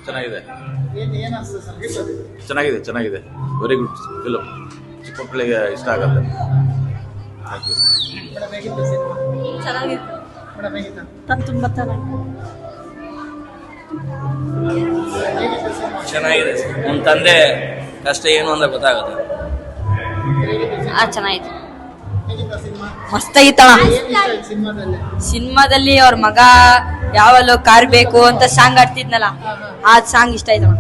ಚೆನ್ನಾಗಿದೆ ಚೆನ್ನಾಗಿದೆ ಚೆನ್ನಾಗಿದೆ ವೆರಿ ಗುಡ್ ಫಿಲಮ್. ಚಿಕ್ಕ ಮಕ್ಕಳಿಗೆ ಇಷ್ಟ ಆಗುತ್ತೆ. Thank you. ತುಂಬ ಚೆನ್ನಾಗಿದೆ. ನಮ್ಮ ತಂದೆ ಕಷ್ಟ ಏನು ಅಂತ ಗೊತ್ತಾಗುತ್ತೆ. ಚೆನ್ನಾಗಿದೆ. ಮಸ್ತಾಗಿತ್ತಣ. ಸಿನಿಮಾದಲ್ಲಿ ಅವ್ರ ಮಗ ಯಾವಲ್ಲೋ ಕಾರ್ ಬೇಕು ಅಂತ ಸಾಂಗ್ ಆಡ್ತಿದ್ನಲ್ಲ, ಆ ಸಾಂಗ್ ಇಷ್ಟ ಆಯ್ತಣ.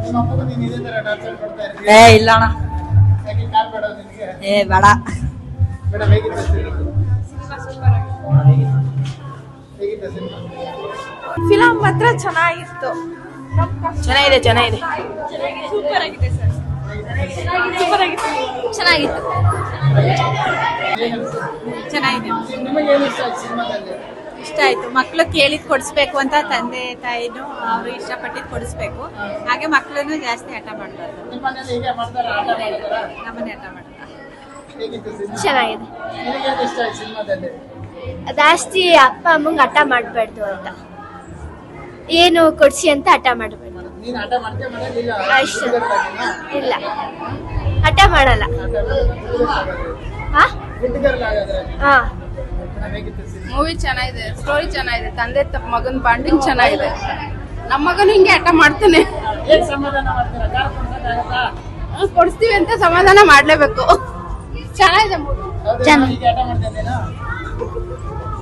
ಇಲ್ಲ ಅಣ್ಣ, ಬೇಡ. ಫಿಲಂ ಮಾತ್ರ ಚೆನ್ನಾಗಿತ್ತು. ಚೆನ್ನಾಗಿದೆ ಚೆನ್ನಾಗಿದೆ ಸೂಪರ್ ಆಗಿದೆ ಸರ್. ಸೂಪರ್ ಆಗಿತ್ತು. ಚೆನ್ನಾಗಿತ್ತು ಚೆನ್ನಾಗಿದೆ. ಇಷ್ಟ ಆಯ್ತು. ಮಕ್ಳು ಕೇಳಿದ್ ಕೊಡಿಸ್ಬೇಕು ಅಂತ ತಂದೆ ತಾಯಿನೂ ಅವ್ರು ಇಷ್ಟಪಟ್ಟಿದ್ ಕೊಡಿಸ್ಬೇಕು. ಹಾಗೆ ಮಕ್ಳನ್ನು ಜಾಸ್ತಿ ಹಠ ಮಾಡಬಾರ್ದು. ನಮ್ಮನೆ ಹಠ ಮಾಡ್ತಾರೆ. ಚೆನ್ನಾಗಿದೆ. ಜಾಸ್ತಿ ಅಪ್ಪ ಅಮ್ಮಂಗೆ ಹಠ ಮಾಡಬಾರ್ದು ಅಂತ, ಏನು ಕೊಡ್ಸಿ ಅಂತ ಹಠ ಮಾಡಬಾರ್ದು. ಅಷ್ಟೇ. ಇಲ್ಲ, ಹಠ ಮಾಡಲ್ಲ. ಹಾ, ಮೂವಿ ಚೆನ್ನಾಗಿದೆ, ಸ್ಟೋರಿ ಚೆನ್ನಾಗಿದೆ, ತಂದೆ ಮಗನ್ ಬಾಂಡಿಂಗ್ ಚೆನ್ನಾಗಿದೆ. ನಮ್ಮ ಮಗನು ಹಿಂಗೆ ಹಠ ಮಾಡ್ತಾನೆ. ಕೊಡಿಸ್ತೀವಿ ಅಂತ ಸಮಾಧಾನ ಮಾಡ್ಲೇಬೇಕು. ಚೆನ್ನಾಗಿದೆ ಮೂವಿ.